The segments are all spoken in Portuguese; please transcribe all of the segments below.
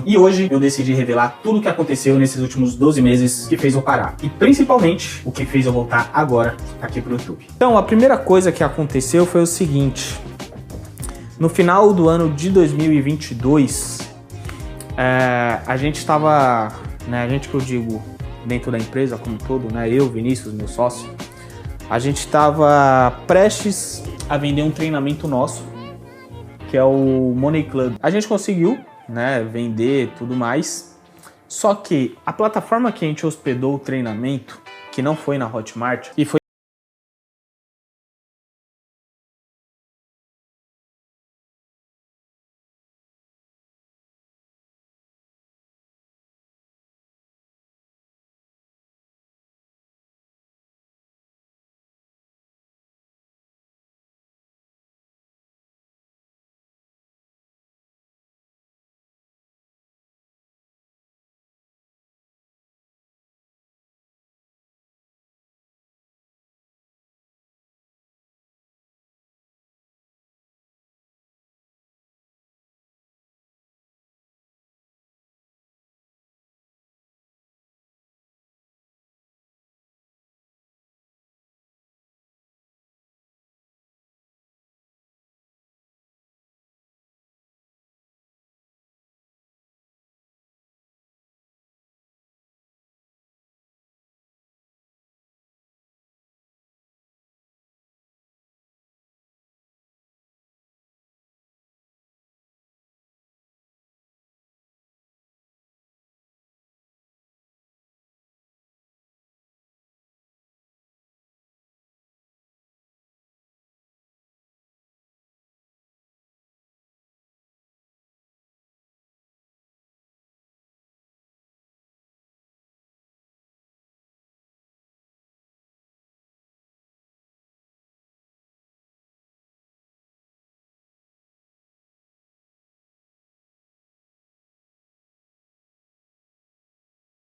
E hoje eu decidi revelar tudo o que aconteceu nesses últimos 12 meses que fez eu parar. E principalmente o que fez eu voltar agora aqui pro YouTube. Então, a primeira coisa que aconteceu foi o seguinte. No final do ano de 2022, a gente estava, né, a gente que eu digo dentro da empresa como um todo, né, eu, Vinícius, meu sócio, a gente estava prestes a vender um treinamento nosso, que é o Money Club. A gente conseguiu, né, vender tudo mais, só que a plataforma que a gente hospedou o treinamento, que não foi na Hotmart, e foi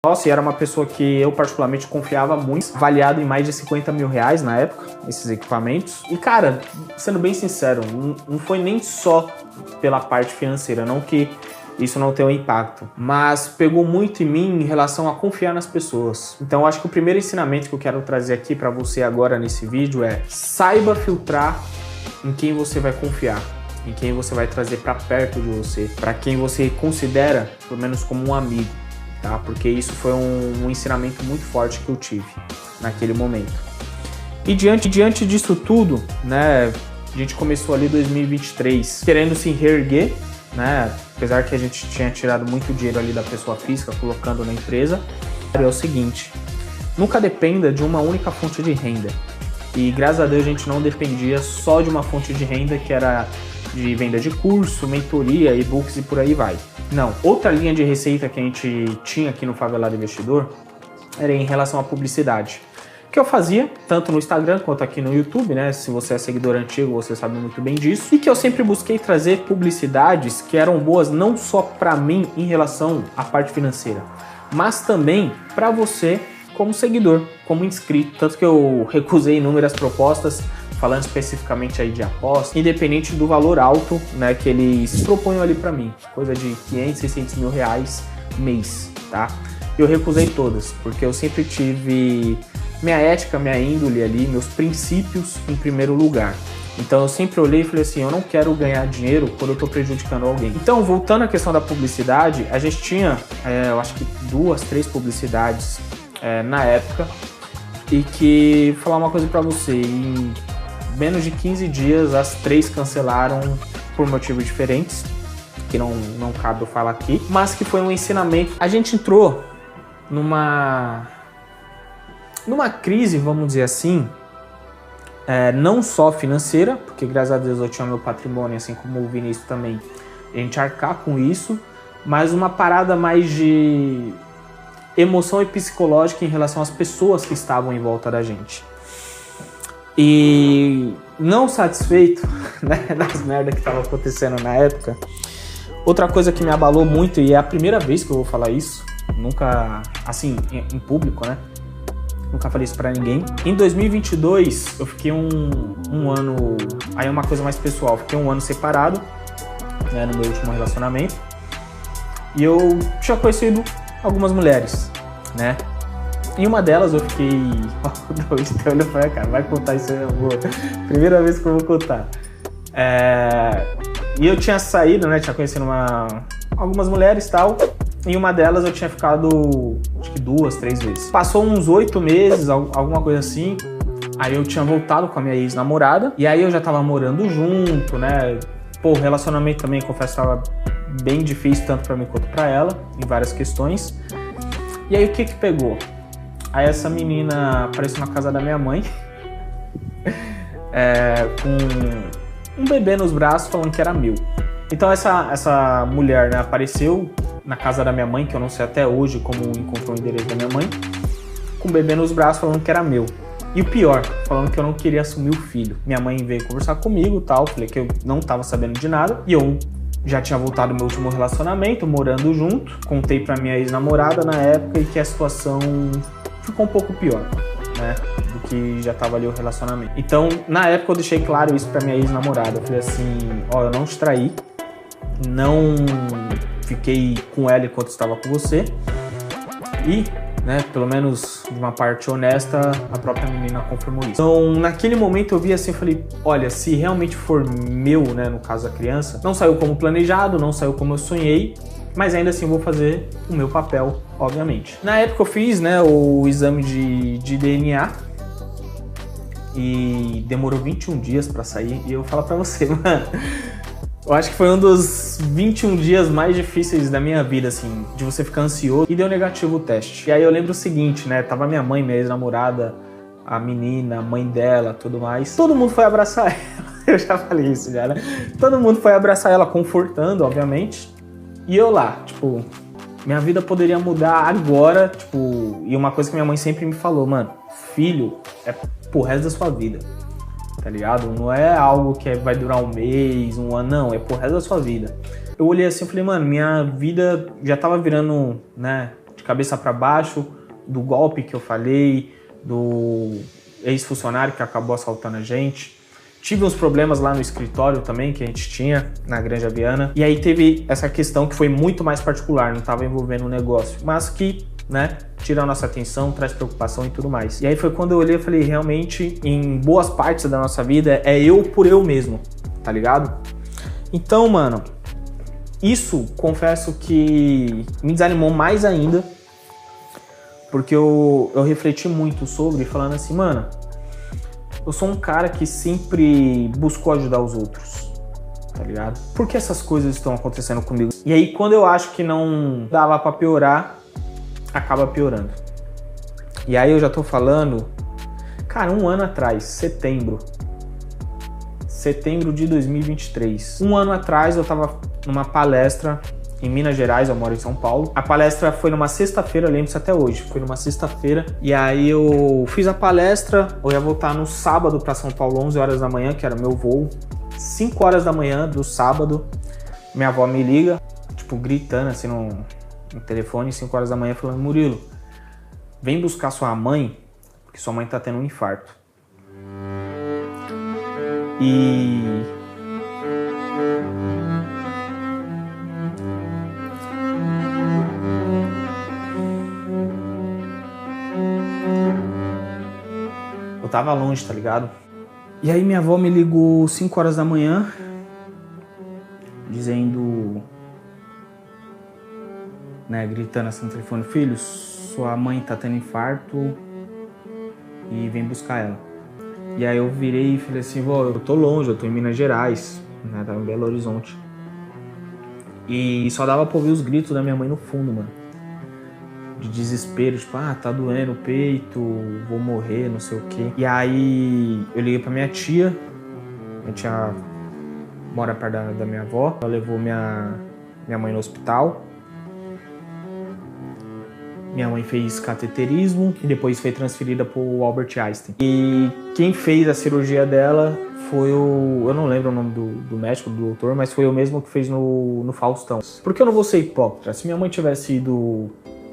nossa, e era uma pessoa que eu particularmente confiava muito, avaliado em mais de 50 mil reais na época, esses equipamentos. E cara, sendo bem sincero, não foi nem só pela parte financeira, não que isso não tenha um impacto, mas pegou muito em mim em relação a confiar nas pessoas. Então eu acho que o primeiro ensinamento que eu quero trazer aqui para você agora nesse vídeo é: saiba filtrar em quem você vai confiar, em quem você vai trazer para perto de você, para quem você considera, pelo menos, como um amigo. Tá? Porque isso foi um ensinamento muito forte que eu tive naquele momento. E diante disso tudo, né, a gente começou ali 2023 querendo se reerguer, né, apesar que a gente tinha tirado muito dinheiro ali da pessoa física, colocando na empresa. É o seguinte, nunca dependa de uma única fonte de renda. E graças a Deus a gente não dependia só de uma fonte de renda que era de venda de curso, mentoria, e-books e por aí vai. Não, outra linha de receita que a gente tinha aqui no Favelado Investidor era em relação à publicidade. Que eu fazia, tanto no Instagram quanto aqui no YouTube, né? Se você é seguidor antigo, você sabe muito bem disso. E que eu sempre busquei trazer publicidades que eram boas não só para mim em relação à parte financeira, mas também para você como seguidor, como inscrito. Tanto que eu recusei inúmeras propostas, falando especificamente aí de aposta, independente do valor alto, né, que eles proponham ali para mim, coisa de 500, 600 mil reais mês, tá? Eu recusei todas, porque eu sempre tive minha ética, minha índole ali, meus princípios em primeiro lugar. Então eu sempre olhei e falei assim, eu não quero ganhar dinheiro quando eu tô prejudicando alguém. Então, voltando à questão da publicidade, a gente tinha, eu acho que 2, 3 publicidades na época, e que, vou falar uma coisa para você, em menos de 15 dias as 3 cancelaram por motivos diferentes, que não cabe eu falar aqui, mas que foi um ensinamento. A gente entrou numa crise, vamos dizer assim, não só financeira, porque graças a Deus eu tinha meu patrimônio, assim como o Vinícius também, a gente arcar com isso, mas uma parada mais de emoção e psicológica em relação às pessoas que estavam em volta da gente. E não satisfeito, né, das merdas que estavam acontecendo na época, outra coisa que me abalou muito, e é a primeira vez que eu vou falar isso, nunca, assim, em público, né, nunca falei isso pra ninguém. Em 2022, eu fiquei um ano, aí é uma coisa mais pessoal, fiquei um ano separado, né, no meu último relacionamento. E eu tinha conhecido algumas mulheres, né? Em uma delas eu fiquei... Então eu falei, cara, vai contar isso aí, eu vou... Primeira vez que eu vou contar. E eu tinha saído, né? Tinha conhecido algumas mulheres e tal. Em uma delas eu tinha ficado, acho que 2, 3 vezes. Passou uns 8 meses, alguma coisa assim. Aí eu tinha voltado com a minha ex-namorada. E aí eu já tava morando junto, né? Pô, o relacionamento também, confesso, tava bem difícil, tanto pra mim quanto pra ela, em várias questões. E aí o que pegou? Aí essa menina apareceu na casa da minha mãe, com um bebê nos braços, falando que era meu. Então essa mulher, né, apareceu na casa da minha mãe, que eu não sei até hoje como encontrou o endereço da minha mãe, com o bebê nos braços, falando que era meu. E o pior, falando que eu não queria assumir o filho. Minha mãe veio conversar comigo e tal, falei que eu não tava sabendo de nada, e eu já tinha voltado ao meu último relacionamento, morando junto. Contei pra minha ex-namorada na época e que a situação ficou um pouco pior, né, do que já tava ali o relacionamento. Então, na época eu deixei claro isso pra minha ex-namorada. Eu falei assim, ó, eu não te traí, não fiquei com ela enquanto estava com você e, né, pelo menos de uma parte honesta, a própria menina confirmou isso. Então, naquele momento eu vi assim, eu falei, olha, se realmente for meu, né, no caso a criança, não saiu como planejado, não saiu como eu sonhei, mas ainda assim eu vou fazer o meu papel, obviamente. Na época eu fiz, né, o exame de DNA e demorou 21 dias pra sair. E eu vou falar pra você, mano, eu acho que foi um dos 21 dias mais difíceis da minha vida, assim, de você ficar ansioso. E deu negativo o teste. E aí eu lembro o seguinte, né, tava minha mãe, minha ex-namorada, a menina, a mãe dela, tudo mais. Todo mundo foi abraçar ela. Eu já falei isso já, né? Todo mundo foi abraçar ela, confortando, obviamente. E eu lá, tipo, minha vida poderia mudar agora, tipo, e uma coisa que minha mãe sempre me falou, mano, filho é pro resto da sua vida, tá ligado? Não é algo que vai durar um mês, um ano, não, é pro resto da sua vida. Eu olhei assim e falei, mano, minha vida já tava virando, né, de cabeça pra baixo, do golpe que eu falei, do ex-funcionário que acabou assaltando a gente. Tive uns problemas lá no escritório também, que a gente tinha na Granja Viana. E aí teve essa questão que foi muito mais particular, não estava envolvendo o negócio. Mas que, né, tira a nossa atenção, traz preocupação e tudo mais. E aí foi quando eu olhei e falei, realmente, em boas partes da nossa vida, é eu por eu mesmo, tá ligado? Então, mano, isso, confesso que me desanimou mais ainda. Porque eu refleti muito sobre, falando assim, mano, eu sou um cara que sempre buscou ajudar os outros, tá ligado? Por que essas coisas estão acontecendo comigo? E aí, quando eu acho que não dava pra piorar, acaba piorando. E aí eu já tô falando, cara, um ano atrás, setembro de 2023. Um ano atrás eu tava numa palestra em Minas Gerais, eu moro em São Paulo. A palestra foi numa sexta-feira, eu lembro isso até hoje. Foi numa sexta-feira. E aí eu fiz a palestra, eu ia voltar no sábado para São Paulo, 11 horas da manhã, que era meu voo. 5 horas da manhã do sábado, minha avó me liga, tipo, gritando assim no telefone, 5 horas da manhã, falando, Murilo, vem buscar sua mãe, porque sua mãe tá tendo um infarto. E... eu tava longe, tá ligado? E aí minha avó me ligou 5 horas da manhã, dizendo, né, gritando assim no telefone, filho, sua mãe tá tendo infarto e vem buscar ela. E aí eu virei e falei assim, vó, eu tô longe, eu tô em Minas Gerais, né, tava em Belo Horizonte. E só dava pra ouvir os gritos da minha mãe no fundo, mano. De desespero, tipo, ah, tá doendo o peito, vou morrer, não sei o quê. E aí eu liguei pra minha tia mora perto da minha avó, ela levou minha mãe no hospital. Minha mãe fez cateterismo e depois foi transferida pro Albert Einstein. E quem fez a cirurgia dela foi eu não lembro o nome do médico, do doutor, mas foi o mesmo que fez no Faustão. Porque eu não vou ser hipócrita, se minha mãe tivesse ido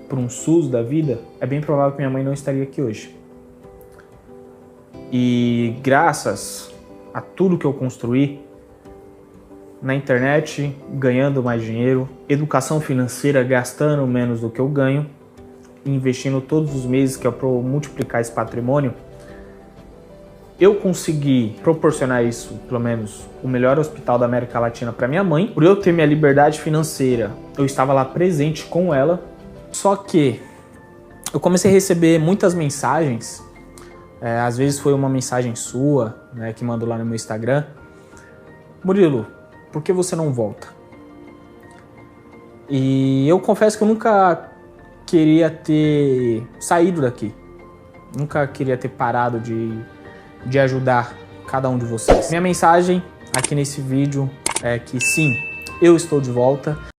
por um SUS da vida, é bem provável que minha mãe não estaria aqui hoje. E graças a tudo que eu construí, na internet, ganhando mais dinheiro, educação financeira, gastando menos do que eu ganho, investindo todos os meses que é para multiplicar esse patrimônio, eu consegui proporcionar isso, pelo menos o melhor hospital da América Latina para minha mãe. Por eu ter minha liberdade financeira, eu estava lá presente com ela. Só que eu comecei a receber muitas mensagens, às vezes foi uma mensagem sua, né, que mandou lá no meu Instagram. Murilo, por que você não volta? E eu confesso que eu nunca queria ter saído daqui. Nunca queria ter parado de ajudar cada um de vocês. Minha mensagem aqui nesse vídeo é que sim, eu estou de volta.